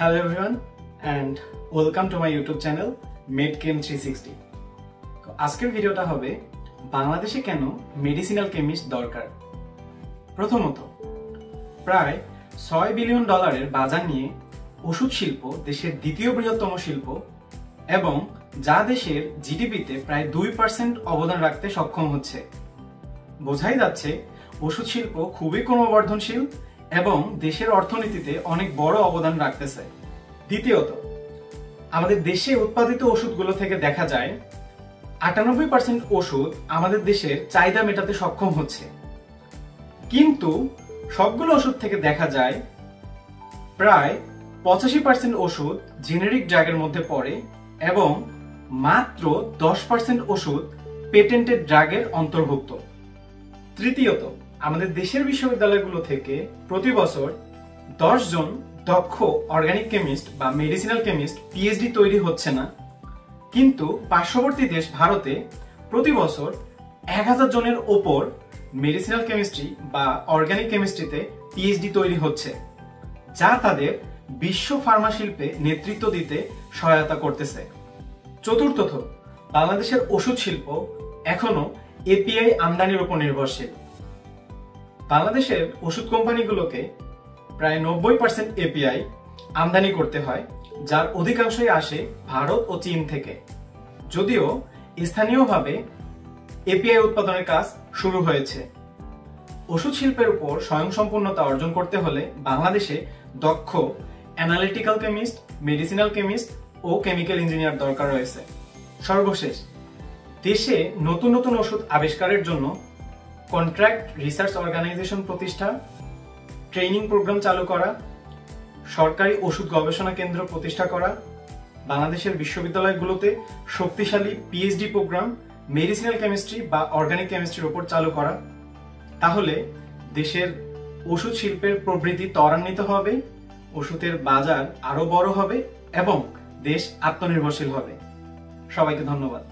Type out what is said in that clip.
Hello everyone and welcome to my YouTube channel MedChem 360। আজকের ভিডিওটা হবে বাংলাদেশে কেন মেডিসিনাল কেমিস্ট দরকার। প্রথমত, প্রায় $6 বিলিয়ন বাজার নিয়ে ওষুধ শিল্প দেশের দ্বিতীয় বৃহত্তম শিল্প এবং যা দেশের জিডিপিতে প্রায় 2% অবদান রাখতে সক্ষম হচ্ছে। বোঝাই যাচ্ছে ওষুধ শিল্প খুবই ক্রমবর্ধনশীল এবং দেশের অর্থনীতিতে অনেক বড় অবদান রাখতেছে। দ্বিতীয়ত, আমাদের দেশে উৎপাদিত ওষুধগুলো থেকে দেখা যায় 98% ওষুধ আমাদের দেশের চাহিদা মেটাতে সক্ষম হচ্ছে, কিন্তু সবগুলো ওষুধ থেকে দেখা যায় প্রায় 85% ওষুধ জেনেরিক ড্রাগের মধ্যে পড়ে এবং মাত্র 10% ওষুধ পেটেন্টেড ড্রাগের অন্তর্ভুক্ত। তৃতীয়ত, আমাদের দেশের বিশ্ববিদ্যালয়গুলো থেকে প্রতি বছর 10 জন দক্ষ অর্গানিক কেমিস্ট বা মেডিসিনাল কেমিস্ট পিএইচডি তৈরি হচ্ছে না, কিন্তু পার্শ্ববর্তী দেশ ভারতে প্রতি বছর 1000 জনের ওপর মেডিসিনাল কেমিস্ট্রি বা অর্গানিক কেমিস্ট্রিতে পিএইচডি তৈরি হচ্ছে, যা তাদের বিশ্ব ফার্মা শিল্পে নেতৃত্ব দিতে সহায়তা করতেছে। চতুর্থত, বাংলাদেশের ওষুধ শিল্প এখনো এপিআই আমদানির উপর নির্ভরশীল। বাংলাদেশের ওষুধ কোম্পানিগুলোকে প্রায় 90% এপিআই আমদানি করতে হয়, যার অধিকাংশই আসে ভারত ও চীন থেকে। যদিও স্থানীয়ভাবে এপিআই উৎপাদনের কাজ শুরু হয়েছে। ওষুধ শিল্পের উপর স্বয়ংসম্পূর্ণতা অর্জন করতে হলে বাংলাদেশে দক্ষ অ্যানালিটিক্যাল কেমিস্ট, মেডিসিনাল কেমিস্ট ও কেমিক্যাল ইঞ্জিনিয়ার দরকার রয়েছে। সর্বশেষ, দেশে নতুন নতুন ওষুধ আবিষ্কারের জন্য কন্ট্রাক্ট রিসার্চ অর্গানাইজেশন প্রতিষ্ঠা, ট্রেনিং প্রোগ্রাম চালু করা, সরকারি ওষুধ গবেষণা কেন্দ্র প্রতিষ্ঠা করা, বাংলাদেশের বিশ্ববিদ্যালয়গুলোতে শক্তিশালী পিএইচডি প্রোগ্রাম মেডিসিনাল কেমিস্ট্রি বা অর্গানিক কেমিস্ট্রির উপর চালু করা, তাহলে দেশের ওষুধ শিল্পের প্রবৃদ্ধি ত্বরান্বিত হবে, ওষুধের বাজার আরো বড় হবে এবং দেশ আত্মনির্ভরশীল হবে। সবাইকে ধন্যবাদ।